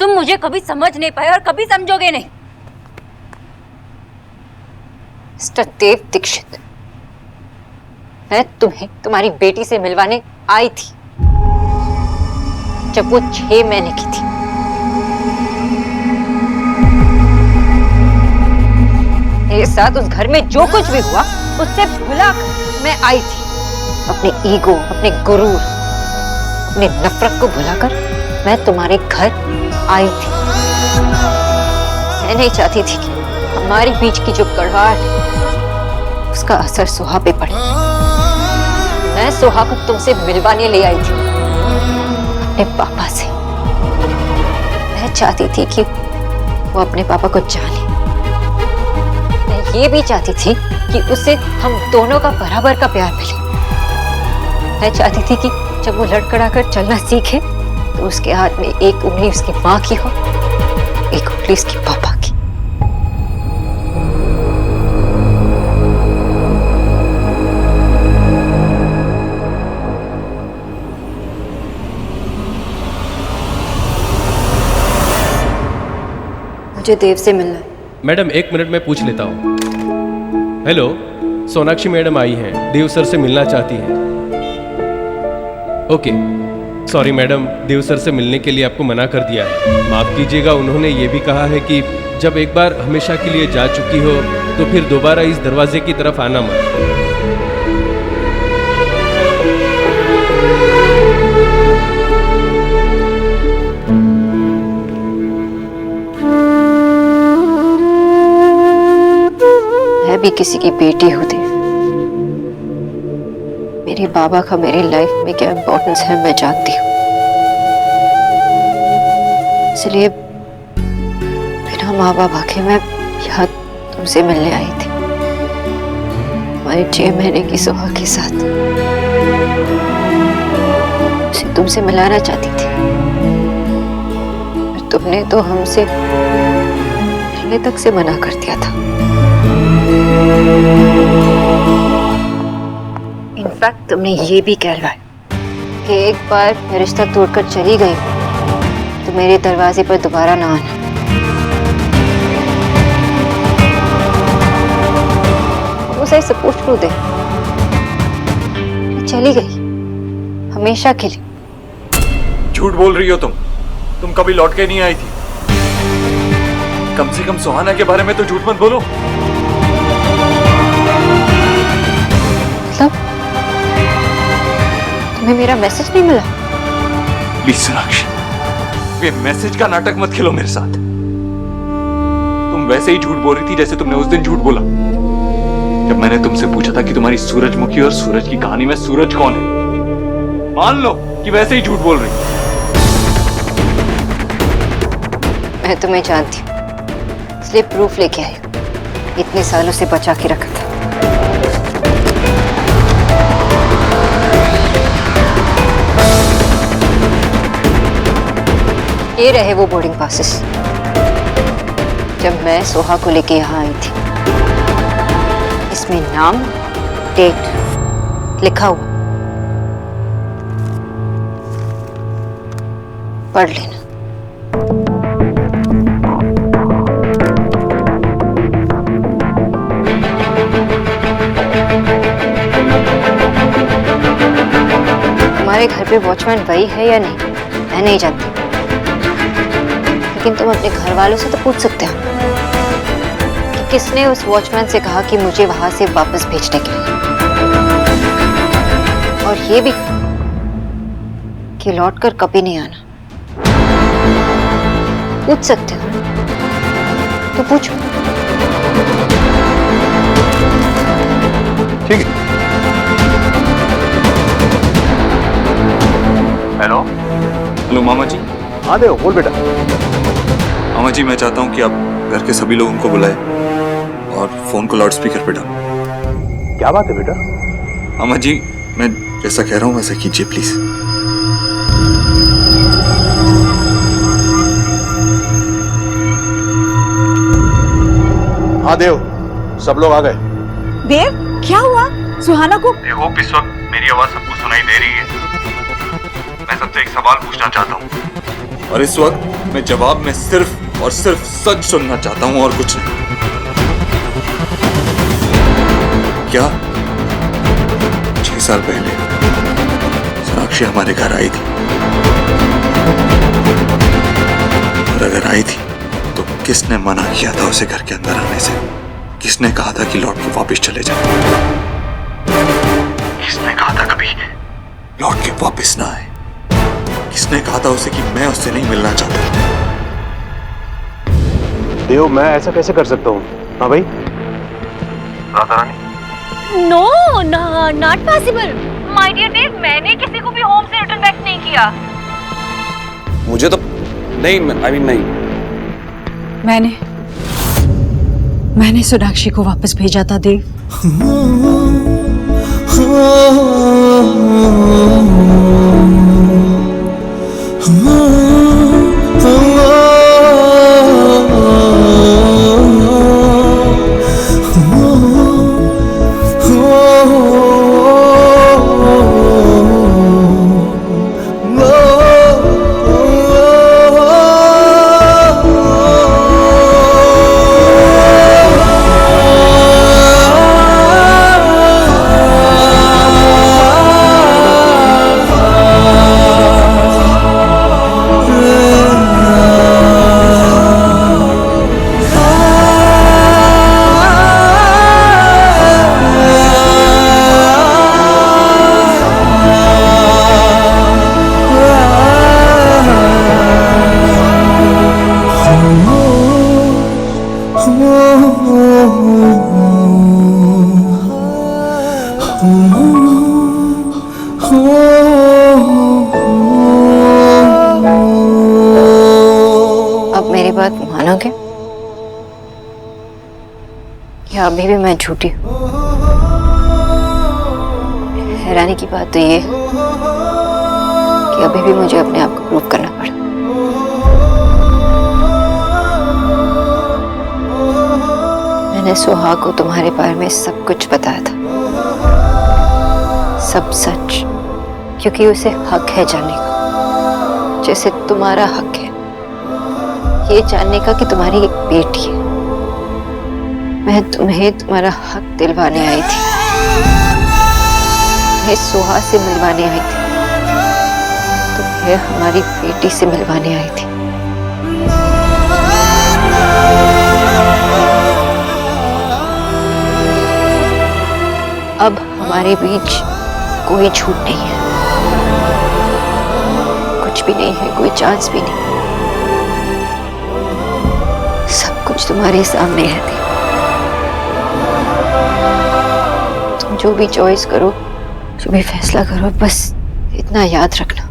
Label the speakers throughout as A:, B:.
A: तुम मुझे कभी समझ नहीं पाए और कभी समझोगे नहीं।
B: मिस्टर देव दीक्षित, मैं तुम्हें तुम्हारी बेटी से मिलवाने आई थी जब वो 6 महीने की थी। मेरे साथ उस घर में जो कुछ भी हुआ उससे भुलाकर मैं आई थी। अपने ईगो, अपने गुरूर, अपने नफरत को भुलाकर मैं तुम्हारे घर आई थी। मैं नहीं चाहती थी कि हमारे बीच की जो कड़वाहट है उसका असर सुहा पे पड़े। मैं सुहा को तुमसे मिलवाने ले आई थी अपने पापा से। मैं चाहती थी कि वो अपने पापा को जाने। मैं ये भी चाहती थी कि उसे हम दोनों का बराबर का प्यार मिले। मैं चाहती थी कि जब वो लड़खड़ाकर चलना सीखे तो उसके हाथ में एक उंगली उसकी माँ की हो, एक उंगली उसकी पापा की। मुझे देव से मिलना है।
C: मैडम 1 मिनट में पूछ लेता हूँ। हेलो, सोनाक्षी मैडम आई हैं, देव सर से मिलना चाहती हैं। ओके, सॉरी मैडम, देव सर से मिलने के लिए आपको मना कर दिया है। माफ़ कीजिएगा, उन्होंने ये भी कहा है कि जब एक बार हमेशा के लिए जा चुकी हो तो फिर दोबारा इस दरवाजे की तरफ आना मत।
B: मैं भी किसी की बेटी हूँ देव। मेरे बाबा का मेरी लाइफ में क्या इम्पोर्टेंस है मैं जानती हूँ। इसलिए बिना माँ बाबा के मैं यहाँ तुमसे मिलने आई थी, हमारी 6 महीने की सुहा के साथ। उसे तुमसे मिलाना चाहती थी, पर तुमने तो हमसे मिलने तक से मना कर दिया था। इनफैक्ट तुमने ये भी कहलवाया कि एक बार मैं रिश्ता तोड़कर चली गई तो मेरे दरवाजे पर दोबारा ना आना। उसे सपोर्ट टू दे, मैं चली गई हमेशा के लिए।
D: झूठ बोल रही हो तुम कभी लौट के नहीं आई थी। कम से कम सुहाना के बारे में तो झूठ मत बोलो।
B: मतलब तुम्हें मेरा मैसेज नहीं मिला?
D: प्लीज सोनाक्षी, ये मैसेज का नाटक मत खेलो मेरे साथ। तुम वैसे ही झूठ बोल रही थी जैसे तुमने उस दिन झूठ बोला जब मैंने तुमसे पूछा था कि तुम्हारी सूरजमुखी और सूरज की कहानी में सूरज कौन है। मान लो कि वैसे ही झूठ बोल रही।
B: मैं तुम्हें जानती हूँ, इसलिए प्रूफ लेके आई। इतने सालों से बचा के रखा था। ये रहे वो बोर्डिंग पासेस जब मैं सोहा को लेके यहाँ आई थी। इसमें नाम, डेट लिखा हुआ, पढ़ लेना। हमारे घर पे वॉचमैन वही है या नहीं मैं नहीं जानती, लेकिन तुम अपने घर वालों से तो पूछ सकते हो कि किसने उस वॉचमैन से कहा कि मुझे वहां से वापस भेजने के लिए, और ये भी कि लौटकर कभी नहीं आना। पूछ सकते हो तो पूछो।
D: ठीक है। हेलो मामा जी।
E: हाँ देव, बोल बेटा।
D: मामा जी, मैं चाहता हूँ कि आप घर के सभी लोगों को बुलाएं और फोन को लाउड स्पीकर पे डालें।
E: क्या बात है बेटा?
D: मामा जी, मैं जैसा कह रहा हूँ वैसा कीजिए प्लीज।
E: हाँ देव, सब लोग आ गए।
F: देव, क्या हुआ? सुहाना को?
G: आई होप इस वक्त मेरी आवाज सबको सुनाई दे रही है। मैं सबसे एक सवाल पूछना चाहता हूँ।
D: और इस वक्त मैं जवाब में सिर्फ और सिर्फ सच सुनना चाहता हूं और कुछ नहीं। क्या 6 साल पहले सोनाक्षी हमारे घर आई थी? और अगर आई थी तो किसने मना किया था उसे घर के अंदर आने से? किसने कहा था कि लौट के वापस चले जाए? किसने कहा था कभी लौट के वापस ना आए? किसने कहा था उसे कि मैं उससे नहीं मिलना चाहता?
E: देव, मैं ऐसा कैसे कर सकता हूँ? हाँ भाई, Radha Rani.
A: No, not possible my dear Dev. मैंने किसी को भी होम से रिटर्न बैक नहीं किया।
G: मुझे तो नहीं, आई मीन नहीं।
F: मैंने सोनाक्षी को वापस भेजा था देव।
B: अब मेरी बात मानोगे या अभी भी मैं झूठी हूँ? हैरानी की बात तो ये है कि अभी भी मुझे अपने आप को प्रूव करना पड़ा। मैंने सुहा को तुम्हारे बारे में सब कुछ बताया था, सब सच, क्योंकि उसे हक है जानने का, जैसे तुम्हारा हक है ये जानने का कि तुम्हारी एक बेटी है। मैं तुम्हें तुम्हारा हक दिलवाने आई थी, मैं सुहा से मिलवाने आई थी, तुम्हें हमारी बेटी से मिलवाने आई थी। अब हमारे बीच कोई झूठ नहीं है, कुछ भी नहीं है, कोई चांस भी नहीं। सब कुछ तुम्हारे सामने है देव। तुम जो भी चॉइस करो, जो भी फैसला करो, बस इतना याद रखना,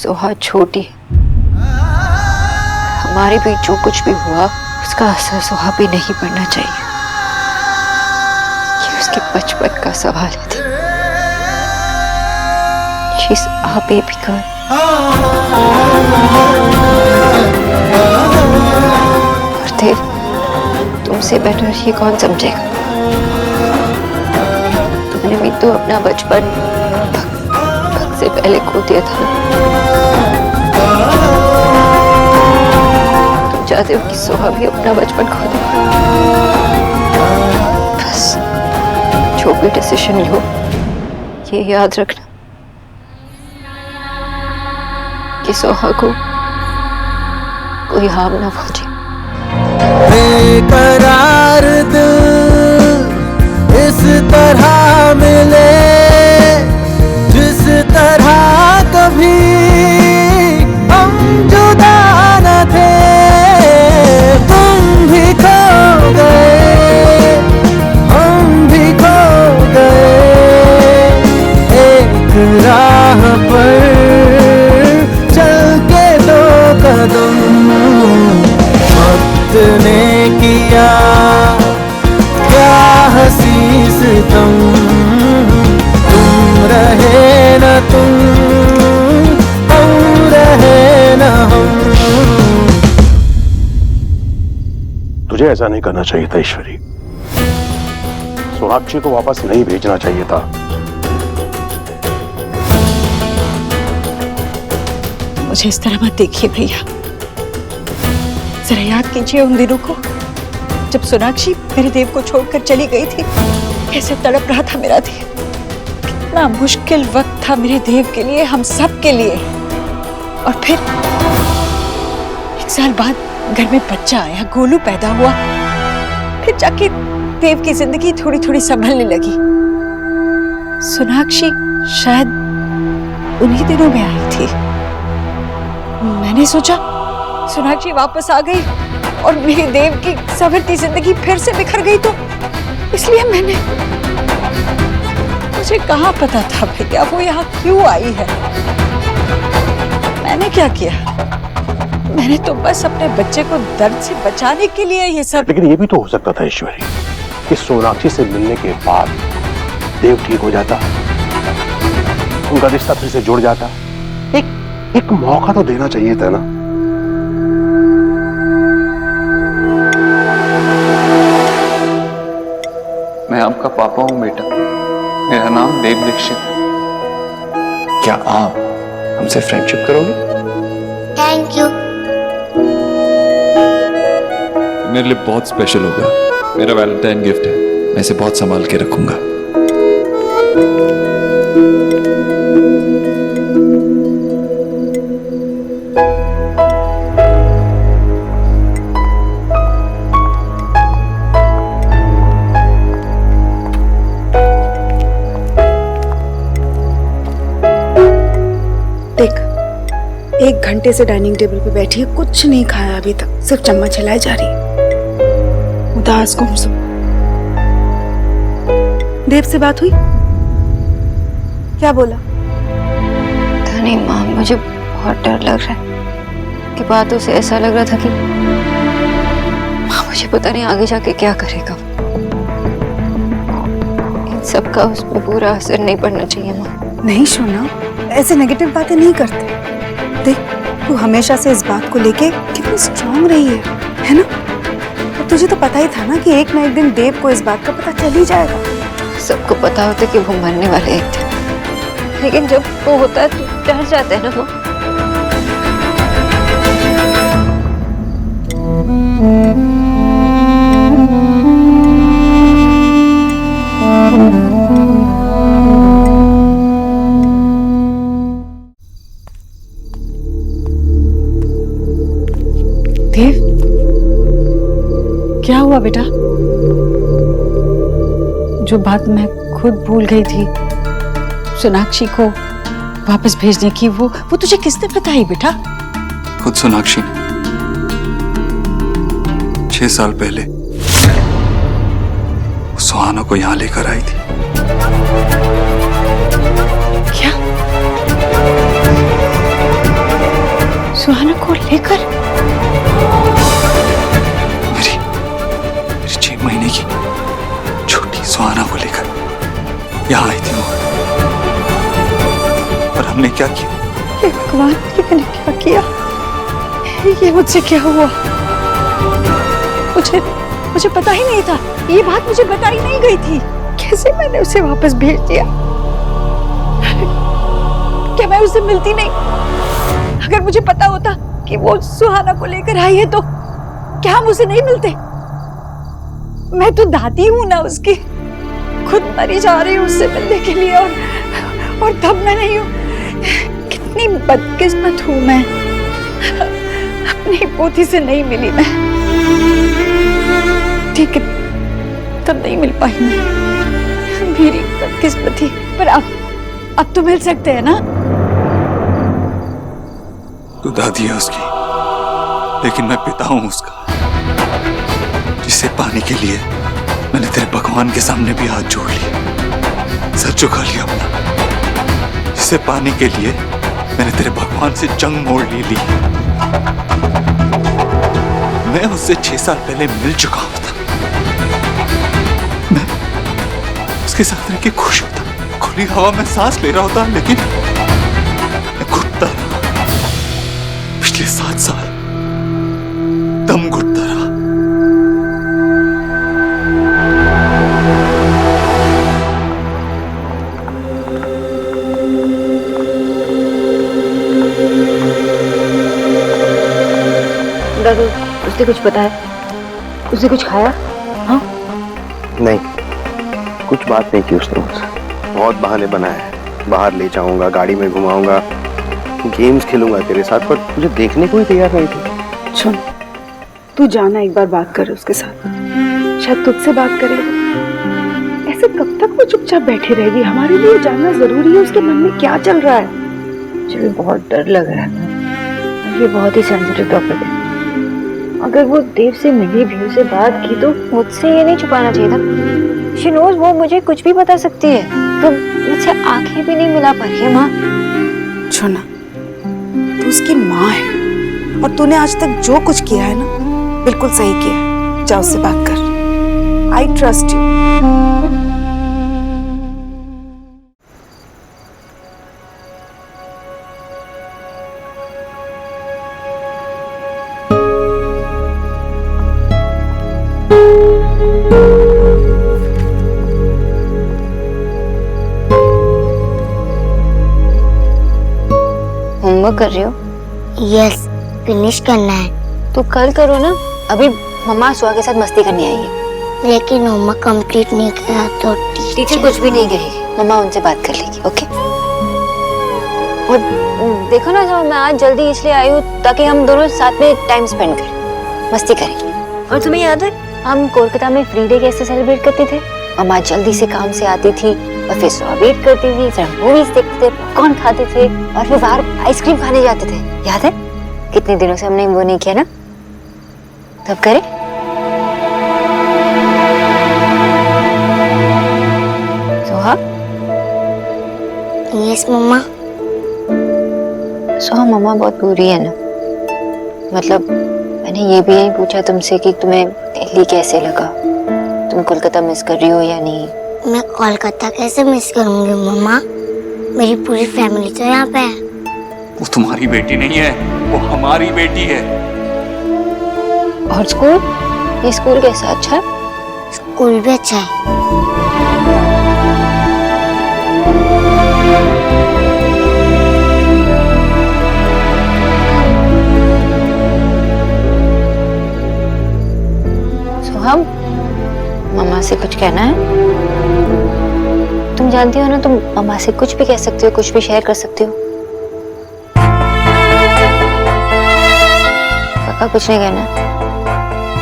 B: सोहा छोटी है। हमारे बीच जो कुछ भी हुआ उसका असर सोहा पे नहीं पड़ना चाहिए। ये उसके बचपन का सवाल है। She's our baby girl. और देव, तुमसे बेटर ये कौन समझेगा? तुमने भी तो अपना बचपन भक्त से पहले खो दिया था। तुम चाहते हो कि सोहा भी अपना बचपन खो दे। बस जो भी डिसीजन लो, ये याद रखना कि सोहा को कोई हार्म ना पहुंचे।
H: बेकरार दिल इस तरह मिले जिस तरह कभी हम जुदा न थे। तुम भी खो गए, हम भी खो गए, एक राह पर चल के दो कदम वक्त ने किया क्या हंसी सितम। तुम रहे न तुम, हम रहे न हम।
E: तुझे ऐसा नहीं करना चाहिए था ईश्वरी। सोनाक्षी को वापस नहीं भेजना चाहिए था।
F: मुझे इस तरह मत देखिए भैया। जरा याद कीजिए उन दिनों को जब सोनाक्षी मेरे देव को छोड़कर चली गई थी। कैसे तड़प रहा था मेरा देव। कितना मुश्किल वक्त था मेरे देव के लिए, हम सब के लिए। और फिर 1 साल बाद घर में बच्चा आया, गोलू पैदा हुआ। फिर जाके देव की जिंदगी थोड़ी थोड़ी संभलने लगी। सोनाक्षी शायद उन्हीं दिनों में आई थी। मैंने सोचा सोनाक्षी वापस आ गई और मेरे देव की संवरती जिंदगी फिर से बिखर गई, तो इसलिए मुझे कहाँ पता था भैया वो यहाँ क्यों आई है। मैंने क्या किया? मैंने तो बस अपने बच्चे को दर्द से बचाने के लिए ये सब।
E: लेकिन ये भी तो हो सकता था ईश्वरी कि सोनाक्षी से मिलने के बाद देव ठीक हो जाता, उनका रिश्ता फिर से जुड़ जाता। एक मौका तो देना चाहिए था ना।
D: मैं आपका पापा हूं बेटा, मेरा नाम देव दीक्षित है। क्या आप हमसे फ्रेंडशिप करोगे?
I: Thank you.
D: मेरे लिए बहुत स्पेशल होगा, मेरा वैलेंटाइन गिफ्ट है, मैं इसे बहुत संभाल के रखूंगा।
F: देख, 1 घंटे से डाइनिंग टेबल पे बैठी है, कुछ नहीं खाया अभी तक, सिर्फ चम्मच हिलाई जा रही है। उदास गुमसुम। देव से बात हुई? क्या बोला?
B: पता नहीं माँ, मुझे बहुत डर लग रहा है कि बातों से ऐसा लग रहा था कि माँ मुझे पता नहीं आगे जाके क्या करेगा। इन सब का उस पर बुरा असर नहीं पड़ना चाहिए माँ।
F: नहीं सोना, ऐसे नेगेटिव बातें नहीं करते। देख, तू हमेशा से इस बात को लेके कितनी स्ट्रांग रही है ना? और तुझे तो पता ही था ना कि एक ना एक दिन देव को इस बात का पता चल ही जाएगा।
B: सबको पता होता कि वो मरने वाले एक थे, लेकिन जब वो होता है तो डर जाते हैं ना वो।
F: देव, क्या हुआ बेटा? जो बात मैं खुद भूल गई थी सोनाक्षी को वापस भेजने की, वो तुझे किसने बताई बेटा?
D: खुद सोनाक्षी ने 6 साल पहले सुहाना को यहां लेकर आई थी।
F: क्या? सुहाना को लेकर?
D: मेरी 6 महीने की छोटी सुहाना को लेकर यहाँ आई थी वो। और हमने क्या किया?
F: ये भगवान, ये मैंने क्या किया? ये मुझसे क्या हुआ? मुझे पता ही नहीं था, ये बात मुझे बताई नहीं गई थी। कैसे मैंने उसे वापस भेज दिया? क्या मैं उससे मिलती नहीं? अगर मुझे पता होता कि वो सुहाना को लेकर आई है तो क्या हम उसे नहीं मिलते? मैं तो दादी हूं ना उसकी, खुद मरी जा रही हूँ उससे मिलने के लिए, और तब मैं नहीं हूँ। कितनी बदकिस्मत हूँ मैं, अपनी पोती से नहीं मिली मैं। ठीक है, तब नहीं मिल पाई मैं, मेरी बदकिस्मती। पर अब तो मिल सकते हैं ना?
D: तू दादी है उसकी, लेकिन मैं पिता हूं उसका, जिसे पाने के लिए मैंने तेरे भगवान के सामने भी हाथ जोड़ लिए, सर झुका लिया अपना। जिसे पाने के लिए मैंने तेरे भगवान से जंग मोड़ ली। मैं उससे 6 साल पहले मिल चुका होता, मैं उसके साथ रह के खुश होता, खुली हवा में सांस ले रहा होता, लेकिन मैं घुटता रहा। पिछले 7 साल दम घुटता रहा।
B: दादू, उसने कुछ बताया? उसने कुछ खाया? हाँ?
E: नहीं, कुछ बात नहीं की उसने मुझसे। बहुत बहाने बनाए, बाहर ले जाऊंगा, गाड़ी में घुमाऊंगा, गेम्स खेलूंगा तेरे साथ, पर मुझे देखने को ही तैयार नहीं थी।
F: सुन, तू जाना एक बार बात कर उसके साथ, शायद तुझसे बात करेगा। ऐसे कब तक वो चुपचाप बैठी रहेगी? हमारे लिए जानना जरूरी है उसके मन में क्या चल रहा है।
B: मुझे बहुत डर लग रहा था। ये बहुत ही सेंसिटिव टॉपिक है। अगर वो देव से मिली भी, उसे बात की, तो मुझसे ये नहीं छुपाना चाहिए था। शी नोज़ वो मुझे कुछ भी बता सकती है, तो मुझसे आंखें भी नहीं मिला पा रही है। माँ,
F: सुना, तू उसकी माँ है और तूने आज तक जो कुछ किया है ना, बिल्कुल सही किया है। जा उससे बात कर। I trust you.
B: होमवर्क कर रही हो?
I: यस, फिनिश करना है।
B: तो कल करो ना, अभी मम्मा सुहा के साथ मस्ती करने आई है।
I: लेकिन होमवर्क कंप्लीट नहीं किया तो
B: टीचर कुछ भी नहीं कहेगी, मम्मा उनसे बात कर लेगी। ओके? और देखो ना, जो मैं आज जल्दी इसलिए आई हूँ ताकि हम दोनों साथ में टाइम स्पेंड करें, मस्ती करें। और तुम्हें याद है हम कोलकाता में फ्री डे कैसे सेलिब्रेट करते थे? मम्मा जल्दी से काम से आती थी और फिर सुहा वेट करती थी, फिर हम मूवीज देखते थे, पॉपकॉर्न खाते थे और फिर बाहर आइसक्रीम खाने जाते थे। याद है? कितने दिनों से हमने वो नहीं किया ना? तब करें? सुहा?
I: यस मम्मा।
B: सुहा, मम्मा बहुत बुरी है ना। मतलब मैंने ये भी नहीं पूछा तुमसे कि तुम्हें दिल्ली कैसे लगा, तुम कोलकाता मिस कर रही हो या नहीं।
I: मैं कोलकाता कैसे मिस करूंगी मम्मा? मेरी पूरी फैमिली तो यहाँ पे है।
D: वो तुम्हारी बेटी नहीं है, वो हमारी बेटी है।
B: और स्कूल? ये स्कूल कैसा? अच्छा?
I: स्कूल भी अच्छा है।
B: सुहा, मम्मा से कुछ कहना है? तुम जानती हो ना, तुम मम्मा से कुछ भी कह सकती हो, कुछ भी शेयर कर सकती हो। पक्का कुछ नहीं कहना?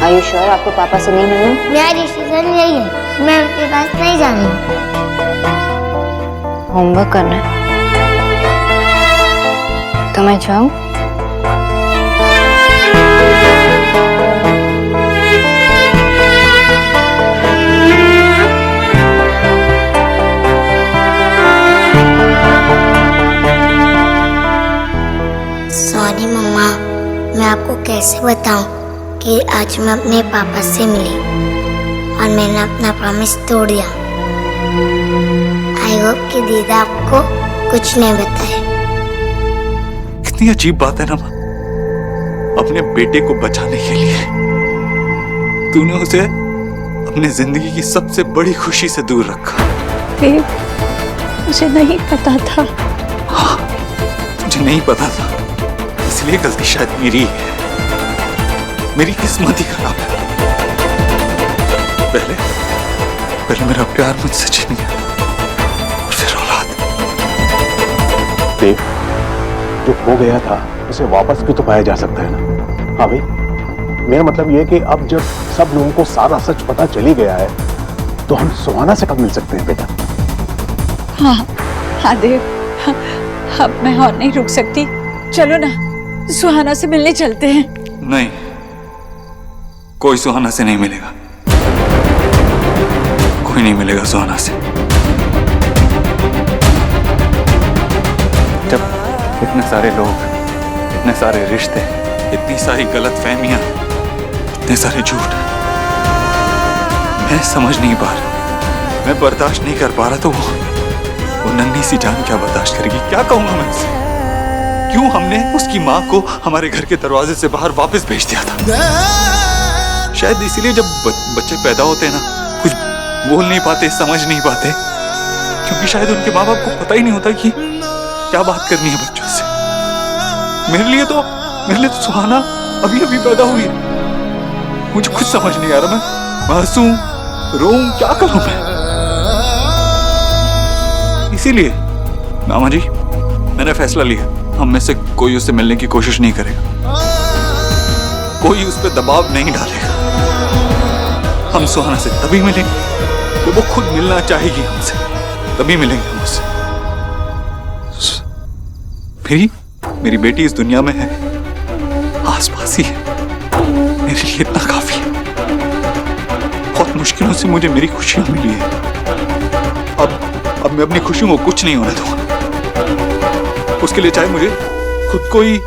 B: Are you sure आपको पापा से नहीं मिलना?
I: मेरा डिसीजन यही है, मैं उनके पास नहीं जानी।
B: होमवर्क करना है तो मैं जाऊं?
I: सॉरी मम्मा, मैं आपको कैसे बताऊं कि आज मैं अपने पापा से मिली और मैंने अपना प्रॉमिस तोड़ दिया। आई होप कि दीदा आपको कुछ नहीं बताए।
D: कितनी अजीब बात है ना माँ, अपने बेटे को बचाने के लिए तूने उसे अपने जिंदगी की सबसे बड़ी खुशी से दूर रखा।
F: देव, मुझे नहीं पता था।
D: हाँ, मुझे नहीं पता था, इसलिए गलती शायद मेरी है। मेरी किस्मत ही खराब है। पहले मेरा प्यार मुझसे छिन गया और फिर औलाद।
E: देव, जो हो गया था उसे वापस भी तो पाया जा सकता है ना। हाँ भाई, मेरा मतलब यह कि अब जब सब लोगों को सारा सच पता चली गया है तो हम सुहाना से कब मिल सकते हैं बेटा?
F: हाँ हाँ देव, हाँ, अब मैं और नहीं रुक सकती। चलो ना, सुहाना से मिलने चलते हैं।
D: नहीं, कोई सुहाना से नहीं मिलेगा। कोई नहीं मिलेगा सुहाना से। जब इतने सारे लोग, इतने सारे रिश्ते, इतनी सारी गलतफहमियां, इतने सारे झूठ, मैं समझ नहीं पा रहा, मैं बर्दाश्त नहीं कर पा रहा, तो वो नन्ही सी जान क्या बर्दाश्त करेगी? क्या कहूंगा मैं उसे? क्यों हमने उसकी माँ को हमारे घर के दरवाजे से बाहर वापस भेज दिया था? शायद इसीलिए जब बच्चे पैदा होते हैं ना, कुछ बोल नहीं पाते, समझ नहीं पाते, क्योंकि शायद उनके माँ बाप को पता ही नहीं होता कि क्या बात करनी है बच्चों से। मेरे लिए तो सुहाना अभी अभी पैदा हुई है। मुझे कुछ समझ नहीं आ रहा, मैं हंसूं, रोऊं, क्या करूं मैं? इसीलिए मामा जी, मैंने फैसला लिया, हम में से कोई उससे मिलने की कोशिश नहीं करेगा, कोई उस पर दबाव नहीं डालेगा। हम सुहाना से तभी मिलेंगे जब वो खुद मिलना चाहेगी हमसे, तभी मिलेंगे हम उससे। मेरी बेटी इस दुनिया में है, आसपास ही है, मेरे लिए इतना काफी है। बहुत मुश्किलों से मुझे मेरी खुशियां मिली है। अब मैं अपनी खुशियों को कुछ नहीं होने दूंगा। उसके लिए चाहे मुझे खुद को ही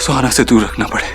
D: सुहाना से दूर रखना पड़े।